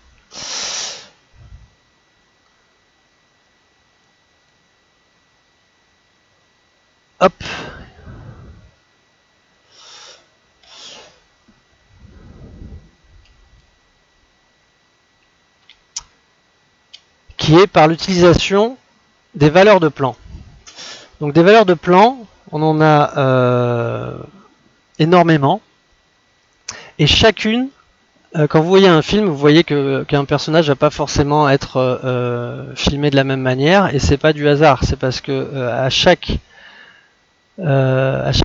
Hop. Qui est par l'utilisation des valeurs de plan. Donc des valeurs de plan, on en a énormément. Et chacune, quand vous voyez un film, vous voyez qu'un personnage va pas forcément être filmé de la même manière, et c'est pas du hasard, c'est parce que à chaque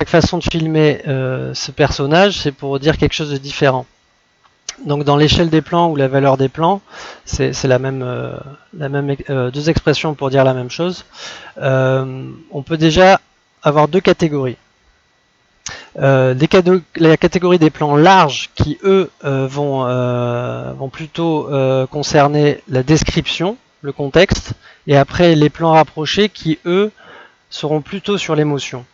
façon de filmer ce personnage, c'est pour dire quelque chose de différent. Donc dans l'échelle des plans ou la valeur des plans, c'est la même deux expressions pour dire la même chose. On peut déjà avoir deux catégories. La catégorie des plans larges qui eux vont plutôt concerner la description, le contexte, et après les plans rapprochés qui eux seront plutôt sur l'émotion.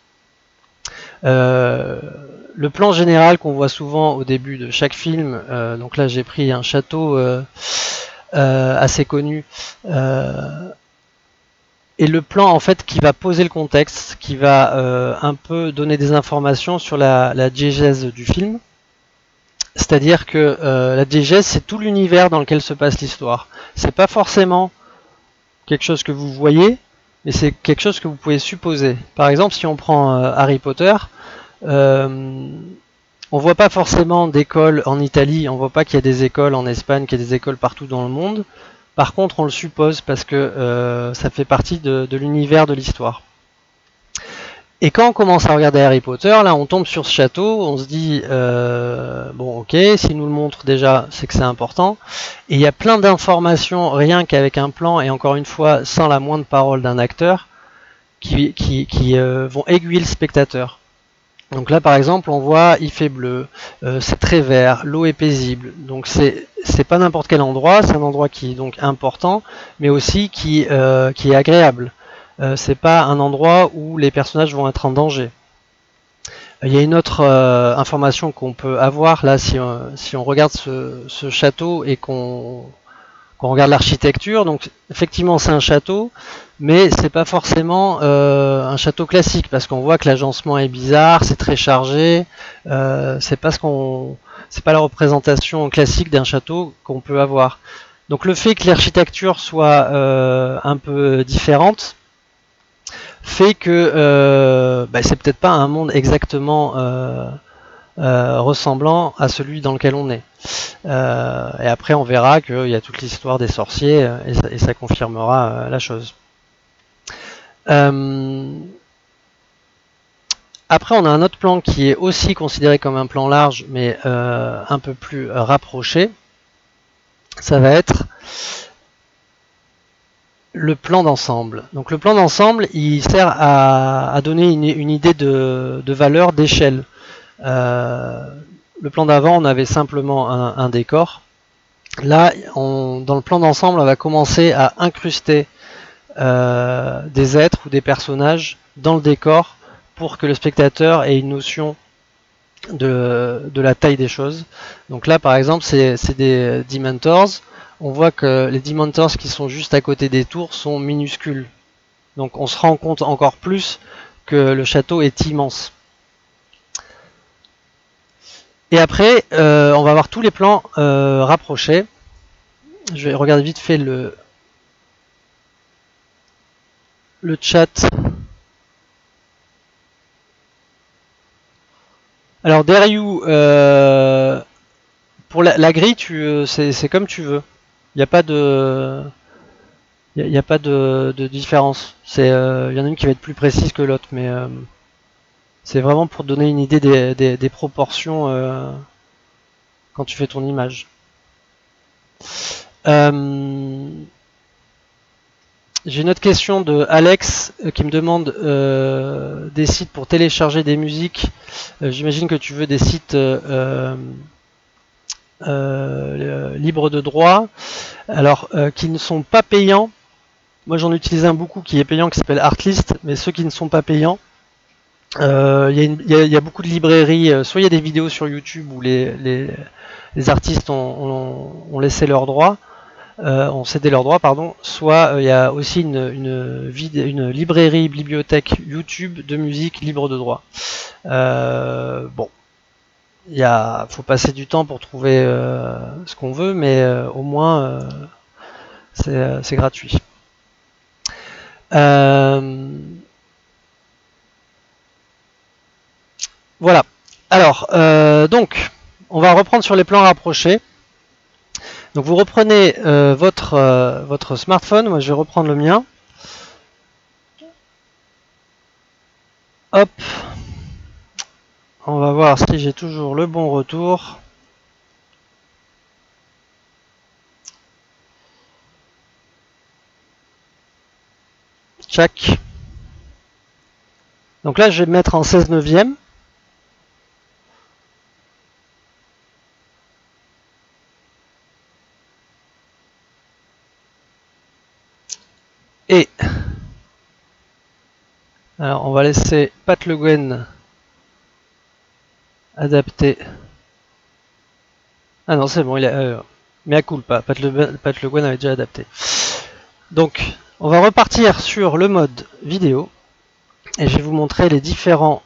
Le plan général qu'on voit souvent au début de chaque film, donc là j'ai pris un château assez connu, et le plan en fait qui va poser le contexte, qui va un peu donner des informations sur la diégèse du film. C'est-à-dire que la diégèse c'est tout l'univers dans lequel se passe l'histoire. C'est pas forcément quelque chose que vous voyez, mais c'est quelque chose que vous pouvez supposer. Par exemple, si on prend Harry Potter, on voit pas forcément d'école en Italie, on voit pas qu'il y a des écoles en Espagne, qu'il y a des écoles partout dans le monde. Par contre, on le suppose parce que ça fait partie de l'univers de l'histoire. Et quand on commence à regarder Harry Potter, là on tombe sur ce château, on se dit bon ok, s'il nous le montre déjà, c'est que c'est important. Et il y a plein d'informations, rien qu'avec un plan, et encore une fois, sans la moindre parole d'un acteur, qui vont aiguiller le spectateur. Donc là par exemple on voit il fait bleu, c'est très vert, l'eau est paisible, donc c'est pas n'importe quel endroit, c'est un endroit qui est donc important, mais aussi qui est agréable. C'est pas un endroit où les personnages vont être en danger. Il y a une autre information qu'on peut avoir là si on regarde ce château et qu'on regarde l'architecture. Donc effectivement c'est un château, mais c'est pas forcément un château classique parce qu'on voit que l'agencement est bizarre, c'est très chargé. C'est pas la représentation classique d'un château qu'on peut avoir. Donc le fait que l'architecture soit un peu différente fait que c'est peut-être pas un monde exactement ressemblant à celui dans lequel on est. Et après on verra qu'il y a toute l'histoire des sorciers et ça confirmera la chose. Après on a un autre plan qui est aussi considéré comme un plan large mais un peu plus rapproché. Ça va être le plan d'ensemble. Donc le plan d'ensemble, il sert à donner une idée de valeur, d'échelle. Le plan d'avant, on avait simplement un décor. Là, dans le plan d'ensemble, on va commencer à incruster des êtres ou des personnages dans le décor pour que le spectateur ait une notion de la taille des choses. Donc là, par exemple, c'est des Dementors. On voit que les Dementors qui sont juste à côté des tours sont minuscules. Donc on se rend compte encore plus que le château est immense. Et après, on va voir tous les plans rapprochés. Je vais regarder vite fait le chat. Alors Deriou, pour la grille, c'est comme tu veux. Il n'y a pas de... Il n'y a pas de différence. Il y en a une qui va être plus précise que l'autre, mais c'est vraiment pour donner une idée des proportions quand tu fais ton image. J'ai une autre question de Alex qui me demande des sites pour télécharger des musiques. J'imagine que tu veux des sites libres de droit, alors qui ne sont pas payants. Moi j'en utilise un beaucoup qui est payant qui s'appelle Artlist, mais ceux qui ne sont pas payants, il y a beaucoup de librairies, soit il y a des vidéos sur YouTube où les artistes ont laissé leurs droits, ont cédé leurs droits, pardon, soit il y a aussi une librairie, bibliothèque YouTube de musique libre de droit. Bon, faut passer du temps pour trouver ce qu'on veut, mais au moins c'est gratuit. Voilà. Alors, donc, on va reprendre sur les plans rapprochés. Donc, vous reprenez votre smartphone. Moi, je vais reprendre le mien. Hop. On va voir si j'ai toujours le bon retour. Tchac. Donc là, je vais me mettre en 16/9. Et alors, on va laisser Pat Le Guen adapter. Ah non, c'est bon, il a. Mais à culpa, Pat Le Guen avait déjà adapté. Donc, on va repartir sur le mode vidéo et je vais vous montrer les différents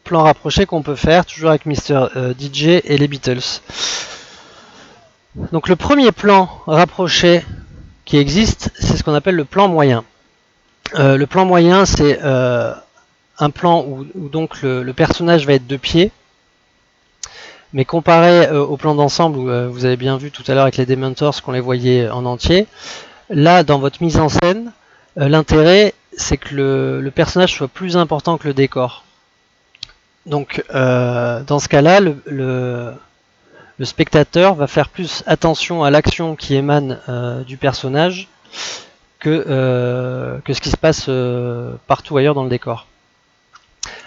plans rapprochés qu'on peut faire, toujours avec Mr. DJ et les Beatles. Donc, le premier plan rapproché qui existe, c'est ce qu'on appelle le plan moyen. Le plan moyen, c'est un plan où donc le personnage va être de pied, mais comparé au plan d'ensemble où vous avez bien vu tout à l'heure avec les Dementors qu'on les voyait en entier, là dans votre mise en scène, l'intérêt c'est que le personnage soit plus important que le décor. Donc dans ce cas-là, le spectateur va faire plus attention à l'action qui émane du personnage que ce qui se passe partout ailleurs dans le décor.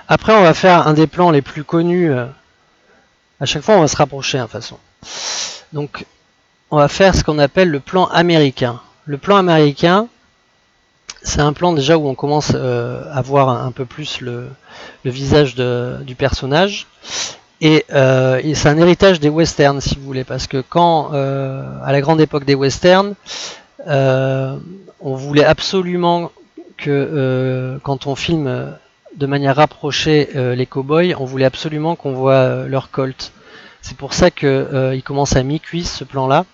Après, on va faire un des plans les plus connus. À chaque fois, on va se rapprocher, de toute façon. Donc, on va faire ce qu'on appelle le plan américain. Le plan américain, c'est un plan déjà où on commence à voir un peu plus le visage du personnage. Et c'est un héritage des westerns, si vous voulez, parce que quand, à la grande époque des westerns, on voulait absolument que quand on filme de manière rapprochée les cow-boys, on voulait absolument qu'on voit leur colt. C'est pour ça qu'il commence à mi-cuisse ce plan-là.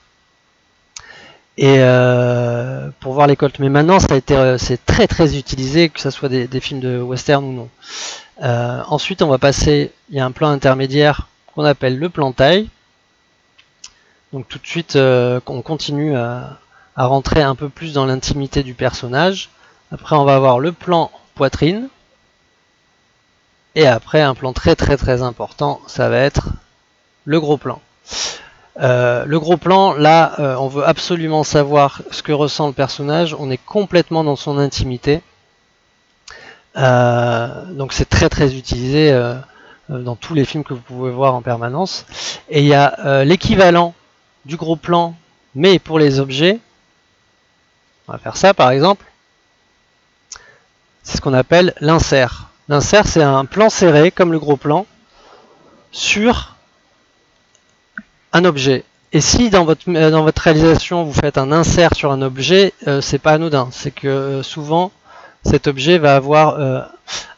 Et pour voir les colts. Mais maintenant, c'est très très utilisé, que ce soit des films de western ou non. Ensuite, on va passer, il y a un plan intermédiaire qu'on appelle le plan taille. Donc tout de suite, on continue à rentrer un peu plus dans l'intimité du personnage. Après, on va avoir le plan poitrine. Et après, un plan très très très important, ça va être le gros plan. Le gros plan, là, on veut absolument savoir ce que ressent le personnage. On est complètement dans son intimité. Donc c'est très très utilisé dans tous les films que vous pouvez voir en permanence. Et il y a l'équivalent du gros plan, mais pour les objets. On va faire ça par exemple. C'est ce qu'on appelle l'insert. L'insert, c'est un plan serré, comme le gros plan, sur un objet. Et si dans votre réalisation, vous faites un insert sur un objet, c'est pas anodin. C'est que souvent, cet objet va avoir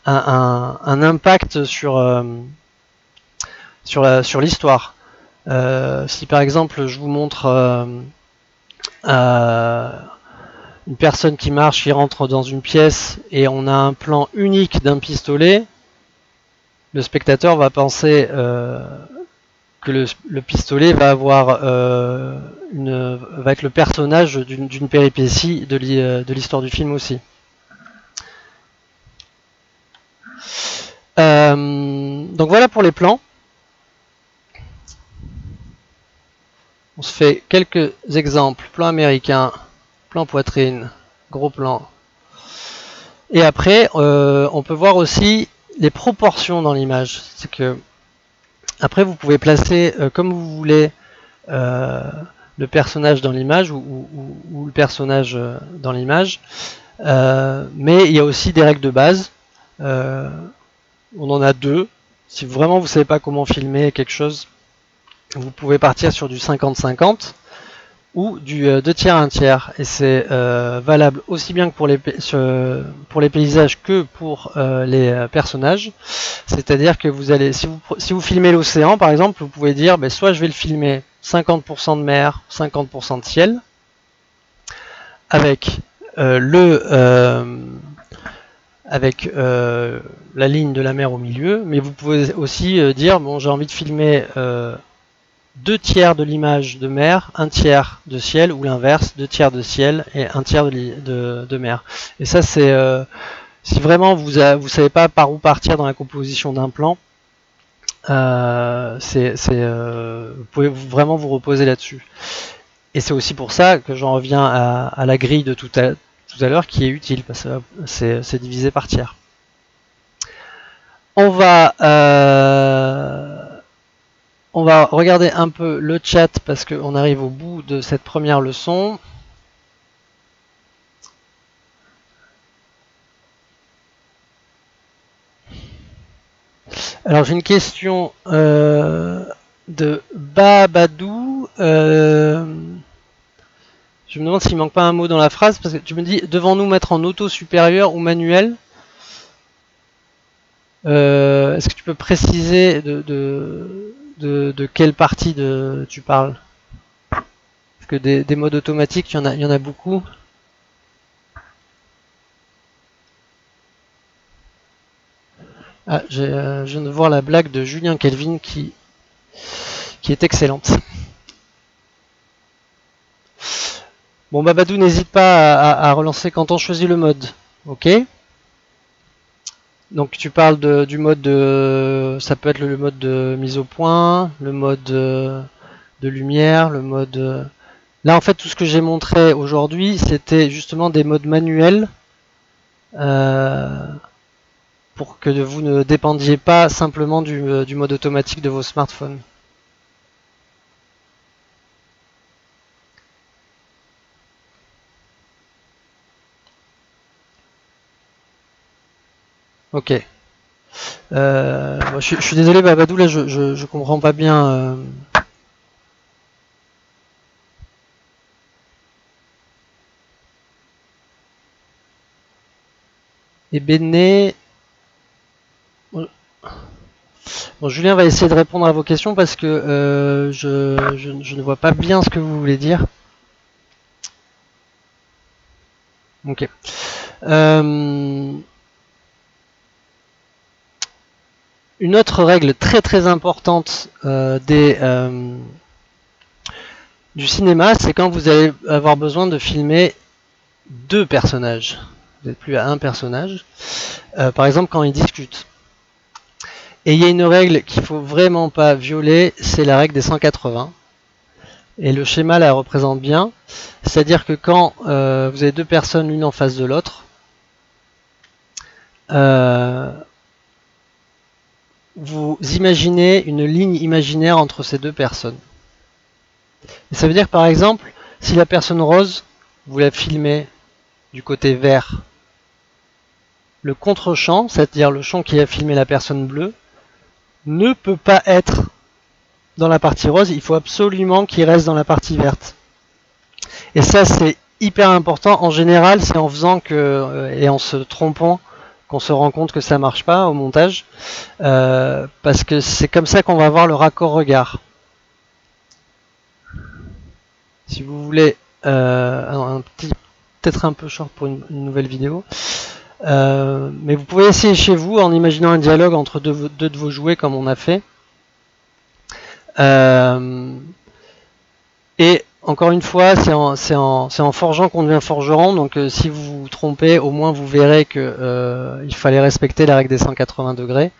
un impact sur l'histoire. Si par exemple, je vous montre une personne qui marche, qui rentre dans une pièce et on a un plan unique d'un pistolet, le spectateur va penser que le pistolet va avoir va être le personnage d'une péripétie de l'histoire du film aussi. Donc voilà pour les plans. On se fait quelques exemples. Plan américain, plan poitrine, gros plan. Et après, on peut voir aussi les proportions dans l'image. C'est que après, vous pouvez placer comme vous voulez le personnage dans l'image ou le personnage dans l'image. Mais il y a aussi des règles de base. On en a deux. Si vraiment vous ne savez pas comment filmer quelque chose, vous pouvez partir sur du 50-50 ou du 2 tiers 1 tiers. Et c'est valable aussi bien que pour les paysages que pour les personnages. C'est-à-dire que vous allez, si vous filmez l'océan par exemple, vous pouvez dire soit je vais le filmer 50% de mer, 50% de ciel, avec la ligne de la mer au milieu, mais vous pouvez aussi dire bon, j'ai envie de filmer 2 tiers de l'image de mer, 1 tiers de ciel, ou l'inverse, 2 tiers de ciel et 1 tiers de mer. Et ça, c'est si vraiment vous savez pas par où partir dans la composition d'un plan, vous pouvez vraiment vous reposer là-dessus. Et c'est aussi pour ça que j'en reviens à la grille de tout à l'heure qui est utile, parce que c'est divisé par tiers. On va regarder un peu le chat parce qu'on arrive au bout de cette première leçon. Alors j'ai une question de Babadou. Je me demande s'il manque pas un mot dans la phrase, parce que tu me dis, devons-nous mettre en auto supérieur ou manuel? Est-ce que tu peux préciser de quelle partie tu parles? Parce que des modes automatiques, il y en a beaucoup. Ah, je viens de voir la blague de Julien Kelvin qui est excellente. Bon, Babadou, n'hésite pas à relancer quand on choisit le mode. Ok. Donc tu parles du mode ça peut être le mode de mise au point, le mode de lumière, le mode... Là en fait tout ce que j'ai montré aujourd'hui c'était justement des modes manuels pour que vous ne dépendiez pas simplement du mode automatique de vos smartphones. Ok. Je suis désolé Babadou, là je comprends pas bien. Et Béné. Bon, Julien va essayer de répondre à vos questions parce que je ne vois pas bien ce que vous voulez dire. Ok. Une autre règle très très importante du cinéma, c'est quand vous allez avoir besoin de filmer deux personnages. Vous n'êtes plus à un personnage. Par exemple, quand ils discutent. Et il y a une règle qu'il ne faut vraiment pas violer, c'est la règle des 180. Et le schéma la représente bien. C'est-à-dire que quand vous avez deux personnes l'une en face de l'autre, vous imaginez une ligne imaginaire entre ces deux personnes. Et ça veut dire par exemple, si la personne rose, vous la filmez du côté vert, le contre-champ, c'est-à-dire le champ qui a filmé la personne bleue, ne peut pas être dans la partie rose, il faut absolument qu'il reste dans la partie verte. Et ça c'est hyper important, en général c'est en faisant que, et en se trompant, qu'on se rend compte que ça marche pas au montage, parce que c'est comme ça qu'on va avoir le raccord regard. Si vous voulez peut-être un peu short pour une nouvelle vidéo, mais vous pouvez essayer chez vous en imaginant un dialogue entre deux de vos jouets comme on a fait. Et encore une fois, c'est en forgeant qu'on devient forgeron, donc si vous vous trompez, au moins vous verrez que il fallait respecter la règle des 180 degrés.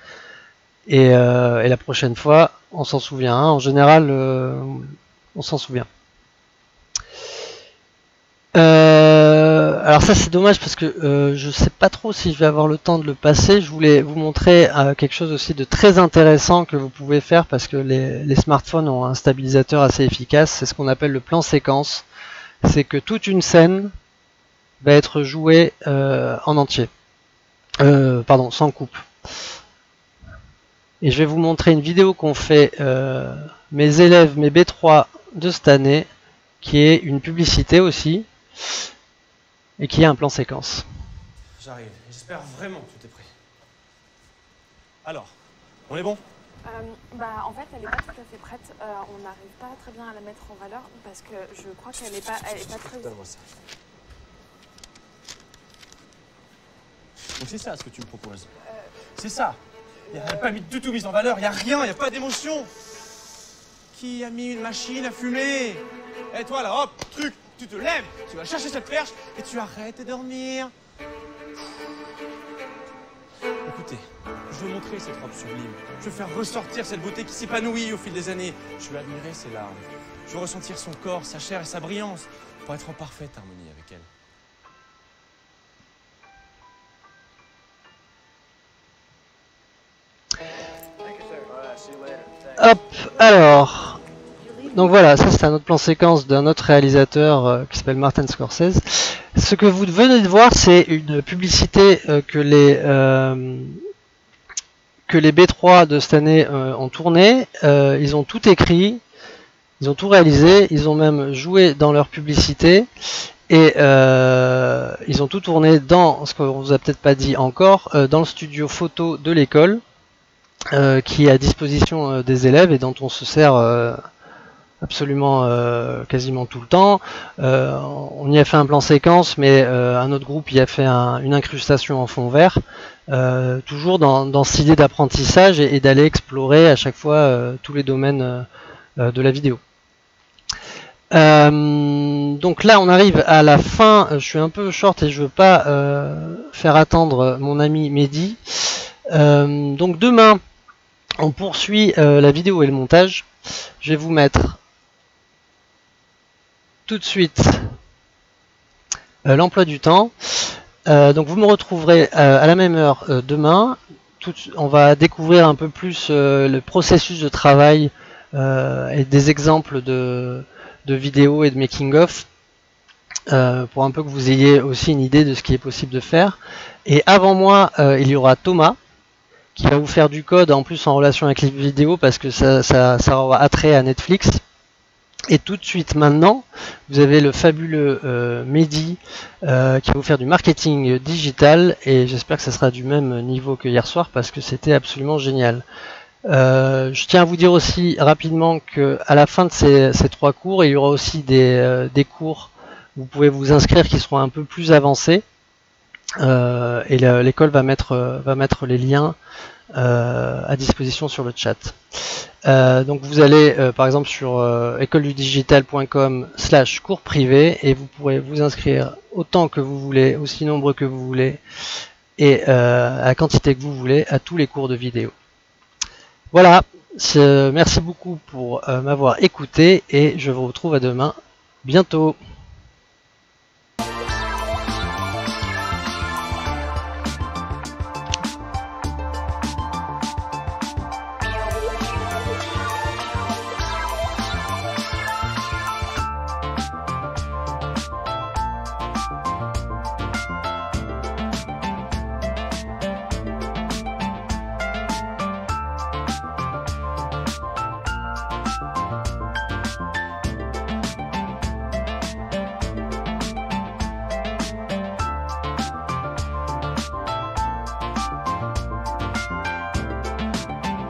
Et la prochaine fois, on s'en souvient. Hein. En général, on s'en souvient. Alors ça c'est dommage parce que je sais pas trop si je vais avoir le temps de le passer. Je voulais vous montrer quelque chose aussi de très intéressant que vous pouvez faire parce que les smartphones ont un stabilisateur assez efficace. C'est ce qu'on appelle le plan séquence. C'est que toute une scène va être jouée en entier. Pardon, sans coupe. Et je vais vous montrer une vidéo qu'ont fait mes élèves, mes B3 de cette année, qui est une publicité aussi. Et qui a un plan séquence. J'arrive. J'espère vraiment que tu es prêt. Alors, on est bon? En fait, elle n'est pas tout à fait prête. On n'arrive pas très bien à la mettre en valeur parce que je crois qu'elle n'est pas très... Donne-moi ça. Donc c'est ça ce que tu me proposes. C'est ça. Il n'y a pas du tout mis en valeur. Il n'y a rien. Il n'y a pas d'émotion. Qui a mis une machine à fumer? Et toi là, hop, truc. Tu te lèves, tu vas chercher cette perche et tu arrêtes de dormir. Écoutez, je veux montrer cette robe sublime. Je veux faire ressortir cette beauté qui s'épanouit au fil des années. Je veux admirer ses larmes. Je veux ressentir son corps, sa chair et sa brillance pour être en parfaite harmonie avec elle. Hop, alors... Donc voilà, ça c'est un autre plan séquence d'un autre réalisateur qui s'appelle Martin Scorsese. Ce que vous venez de voir, c'est une publicité que les B3 de cette année ont tourné. Ils ont tout écrit, ils ont tout réalisé, ils ont même joué dans leur publicité et ils ont tout tourné dans, ce qu'on vous a peut-être pas dit encore, dans le studio photo de l'école qui est à disposition des élèves et dont on se sert absolument quasiment tout le temps. On y a fait un plan séquence, mais un autre groupe y a fait une incrustation en fond vert, toujours dans cette idée d'apprentissage et d'aller explorer à chaque fois tous les domaines de la vidéo. Donc là on arrive à la fin, je suis un peu short et je veux pas faire attendre mon ami Mehdi. Donc demain on poursuit la vidéo et le montage. Je vais vous mettre tout de suite l'emploi du temps. Donc vous me retrouverez à la même heure demain. On va découvrir un peu plus le processus de travail et des exemples de vidéos et de making-of pour un peu que vous ayez aussi une idée de ce qui est possible de faire. Et avant moi, il y aura Thomas qui va vous faire du code en plus en relation avec les vidéos parce que ça aura attrait à Netflix. Et tout de suite maintenant, vous avez le fabuleux Mehdi qui va vous faire du marketing digital et j'espère que ça sera du même niveau que hier soir parce que c'était absolument génial. Je tiens à vous dire aussi rapidement que à la fin de ces 3 cours, il y aura aussi des cours où vous pouvez vous inscrire qui seront un peu plus avancés et l'école va mettre les liens à disposition sur le chat. Donc vous allez par exemple sur écoledudigital.com/cours privé et vous pourrez vous inscrire autant que vous voulez, aussi nombreux que vous voulez et à la quantité que vous voulez à tous les cours de vidéo. Voilà, merci beaucoup pour m'avoir écouté et je vous retrouve à demain bientôt.